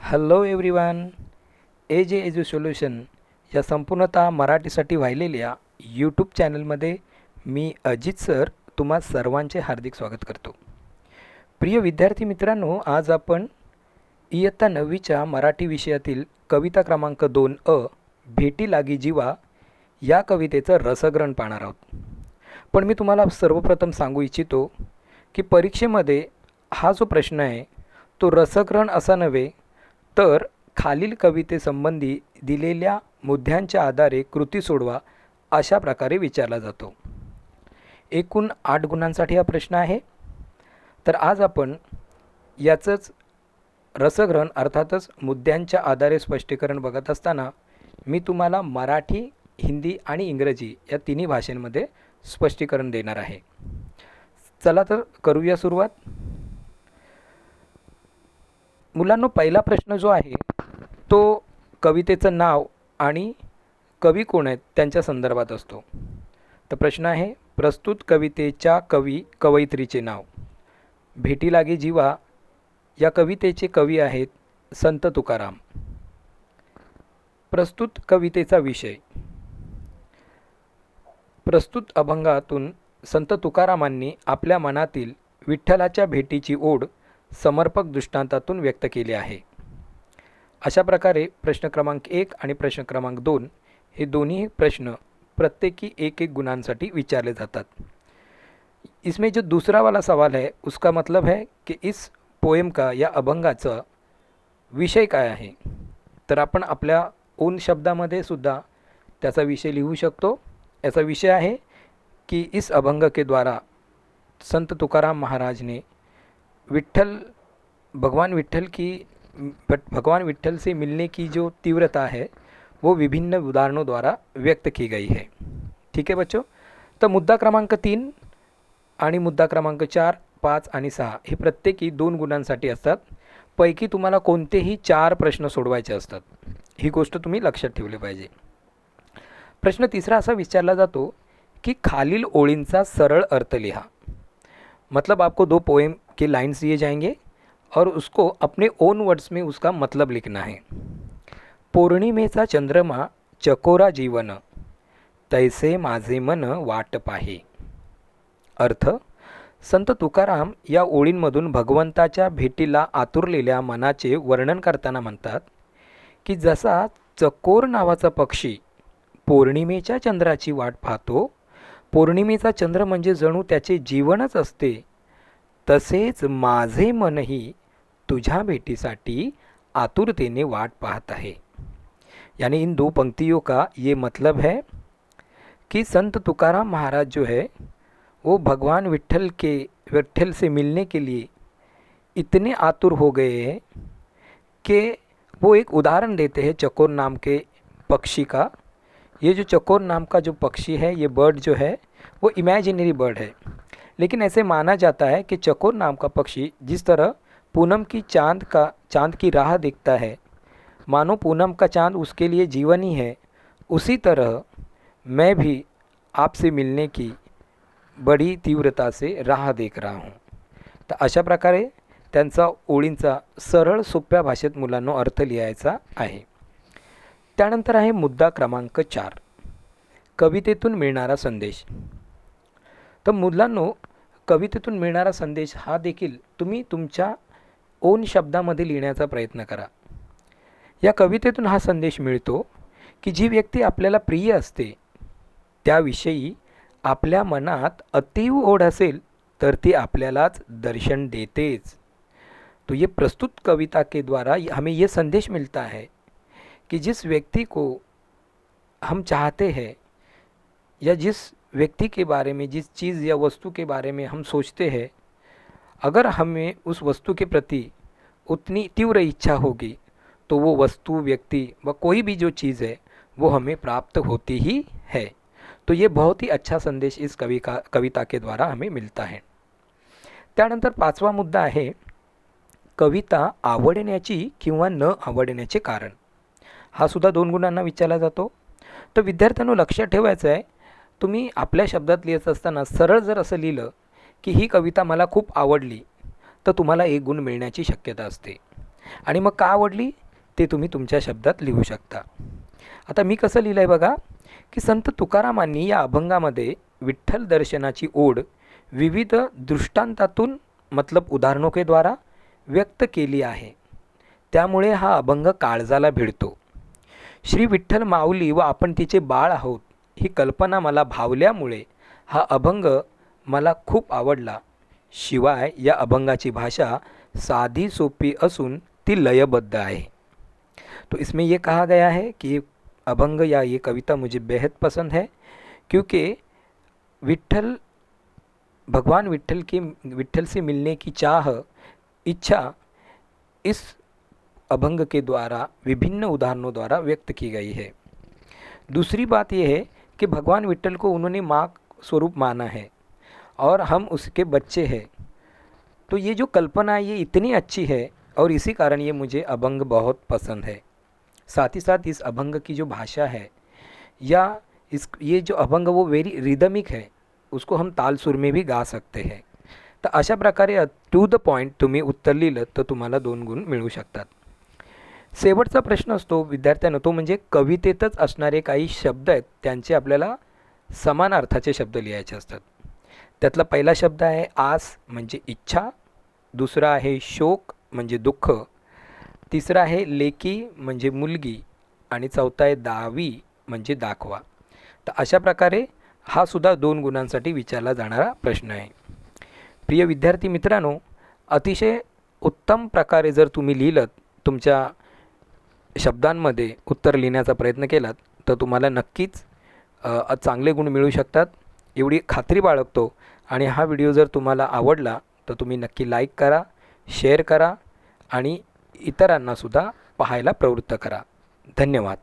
Hello everyone. AJ solution या संपूर्णतः मराठीसाठी वाहिलेल्या यूट्यूब चॅनलमध्ये मी अजित सर तुम्हा सर्वांचे हार्दिक स्वागत करतो. प्रिय विद्यार्थी मित्रांनो, आज आपण इयत्ता 9वीच्या मराठी विषयातील कविता क्रमांक 2 भेटी लागी जीवा या कवितेचं रसग्रहण पाहणार आहोत. पण मी तुम्हाला सर्वप्रथम सांगू इच्छितो की परीक्षेमध्ये हा जो प्रश्न आहे तो रसग्रहण असा नव्हे, तर खालील कवितेसंबंधी दिलेल्या मुद्द्यांच्या आधारे कृती सोडवा अशा प्रकारे विचारला जातो. एकूण 8 गुणांसाठी हा प्रश्न आहे. तर आज आपण याचंच रसग्रहण अर्थातच मुद्द्यांच्या आधारे स्पष्टीकरण बघत असताना मी तुम्हाला मराठी, हिंदी आणि इंग्रजी या तिन्ही भाषांमध्ये स्पष्टीकरण देणार आहे. चला तर करूया सुरुवात. मुलांनो, पहिला प्रश्न जो आहे तो कवितेचं नाव आणि कवी कोण आहेत त्यांच्या संदर्भात असतो. तर प्रश्न आहे, प्रस्तुत कवितेच्या कवयित्रीचे नाव. भेटी लागे जीवा या कवितेचे कवी आहेत संत तुकाराम. प्रस्तुत कवितेचा विषय. प्रस्तुत अभंगातून संत तुकारामांनी आपल्या मनातील विठ्ठलाच्या भेटीची ओढ समर्पक दृष्टांतातून व्यक्त केली आहे. अशा प्रकारे प्रश्न क्रमांक 1 आणि प्रश्न क्रमांक 2 हे दोन्ही प्रश्न प्रत्येकी 1-1 गुणांसाठी विचारले जातात. इसमें जो दूसरा वाला सवाल है उसका मतलब है कि इस पोएम का या अभंगाचा विषय काय आहे. तर आपण आपल्या ओन शब्दामध्ये सुद्धा त्याचा विषय लिहू शकतो. याचा विषय आहे कि इस अभंग के द्वारा संत तुकाराम महाराज ने भगवान विट्ठल से मिलने की जो तीव्रता है वो विभिन्न उदाहरणों द्वारा व्यक्त की गई है. ठीक है बच्चों. तर मुद्दा क्रमांक 3 आणि मुद्दा क्रमांक 4, 5 आणि 6 हे प्रत्येकी 2 गुणांसाठी असतात. पैकी तुम्हाला कोणतेही 4 प्रश्न सोडवायचे असतात. ही गोष्ट तुम्ही लक्षात ठेवली पाहिजे. प्रश्न तिसरा असा विचारला जातो कि खालील ओळींचा सरळ अर्थ लिहा. मतलब आपको 2 पोएम के लाइन्स दिए जाएंगे और उसको अपने ओन वर्ड्स में उसका मतलब लिखना है. पौर्णिमेचा चंद्रमा चकोरा जीवन, तैसे माझे मन वाट पाहे. अर्थ, संत तुकाराम या ओळींमधून भगवंताच्या भेटीला आतुरलेल्या मनाचे वर्णन करताना म्हणतात की जसा चकोर नावाचा पक्षी पौर्णिमेच्या चंद्राची वाट पाहतो, पौर्णिमेचा चंद्र म्हणजे जणू त्याचे जीवनच असते, तसेच माझे मनही तुझ्या भेटीसाठी आतुरतेने वाट पाहत आहे. यानी इन 2 पंक्तियों का ये मतलब है कि संत तुकाराम महाराज जो है वो भगवान विट्ठल से मिलने के लिए इतने आतुर हो गए हैं कि वो एक उदाहरण देते हैं चकोर नाम के पक्षी का. ये जो चकोर नाम का जो पक्षी है, ये बर्ड जो है वो इमेजिनरी बर्ड है, लेकिन ऐसे माना जाता है कि चकोर नाम का पक्षी जिस तरह पूनम की चाँद की राह देखता है, मानो पूनम का चाँद उसके लिए जीवन ही है, उसी तरह मैं भी आपसे मिलने की बड़ी तीव्रता से राह देख रहा हूँ. तर अशा प्रकारे त्यांचा ओळींचा सरळ सोप्या भाषेत मुलांनो अर्थ लिहायचा आहे. त्यानंतर आहे मुद्दा क्रमांक 4, कवितेतून मिळणारा संदेश. तर मुलांनो, कवितेतून मिळणारा संदेश हा देखील तुम्ही तुमच्या ओन शब्दामध्ये लिहिण्याचा प्रयत्न करा. या कवितेतून हा संदेश मिळतो की जी व्यक्ती आपल्याला प्रिय असते त्याविषयी आपल्या मनात अतीव ओढ असेल तर ती आपल्यालाच दर्शन देतेच. तो ये प्रस्तुत कविता के द्वारा हमें ये संदेश मिलता है कि जिस व्यक्ति को हम चाहते हैं या जिस व्यक्ति के बारे में, जिस चीज़ या वस्तु के बारे में हम सोचते हैं, अगर हमें उस वस्तु के प्रति उतनी तीव्र इच्छा होगी तो वो वस्तु, व्यक्ति व कोई भी जो चीज़ है वो हमें प्राप्त होती ही है. तो ये बहुत ही अच्छा संदेश इस कविता के द्वारा हमें मिलता है. त्यानंतर 5वा मुद्दा आहे, कविता आवडण्याची किंवा न आवडण्याचे कारण. हा सुद्धा 2 गुणांना विचारला जातो. तर विद्यार्थ्यांनो लक्षात ठेवायचं आहे, तुम्ही आपल्या शब्दात लिहित असताना सरळ जर असं लिहिलं की ही कविता मला खूप आवडली तर तुम्हाला 1 गुण मिळण्याची शक्यता असते. आणि मग का आवडली ते तुम्ही तुमच्या शब्दात लिहू शकता. आता मी कसं लिहिलं आहे बघा, की संत तुकारामांनी या अभंगामध्ये विठ्ठल दर्शनाची ओढ विविध दृष्टांतातून मतलब उदाहरणों के द्वारा व्यक्त केली आहे. त्यामुळे हा अभंग काळजाला भिडतो. श्री विठ्ठल माऊली व आपण तिचे बाळ आहोत ही कल्पना मला भावल्यामुळे हा अभंग मला खूप आवडला. शिवाय या अभंगाची भाषा साधी सोपी असून ती लयबद्ध आहे. तो इसमें ये कहा गया है कि अभंग या ये कविता मुझे बेहद पसंद है, क्योंकि विठ्ठल भगवान विठ्ठल से मिलने की चाह इच्छा इस अभंग के द्वारा विभिन्न उदाहरणों द्वारा व्यक्त की गई है. दूसरी बात यह है कि भगवान विठ्ठल को उन्होंने माँ स्वरूप माना है और हम उसके बच्चे हैं. तो ये जो कल्पना है ये इतनी अच्छी है और इसी कारण ये मुझे अभंग बहुत पसंद है. साथ ही साथ इस अभंग की जो भाषा है या ये जो अभंग वो वेरी रिदमिक है, उसको हम ताल सूर में भी गा सकते हैं. तर अशा प्रकारे टू द पॉईंट तुम्ही उत्तर लिहिलं तर तुम्हाला 2 गुण मिळू शकतात. शेवटचा प्रश्न असतो विद्यार्थ्यांनो, तो म्हणजे कवितेतच असणारे काही शब्द आहेत त्यांचे आपल्याला समान अर्थाचे शब्द लिहायचे असतात. त्यातला पहिला शब्द आहे आस म्हणजे इच्छा, दुसरा आहे शोक म्हणजे दुःख, तिसरा आहे लेकी म्हणजे मुलगी आणि चौथा आहे दावी म्हणजे दाखवा. तर अशा प्रकारे हा सुद्धा 2 गुणांसाठी विचारला जाणारा प्रश्न आहे. प्रिय विद्यार्थी मित्रांनो, अतिशय उत्तम प्रकारे जर तुम्ही लिहिलं तुमच्या शब्दांमध्ये उत्तर लिहिण्याचा प्रयत्न केलात तर तुम्हाला नक्कीच चांगले गुण मिळू शकतात एवढी खात्री बाळगतो. आणि हा व्हिडिओ जर तुम्हाला आवडला तर तुम्ही नक्की लाईक करा, शेअर करा आणि इतरांनासुद्धा पाहायला प्रवृत्त करा. धन्यवाद.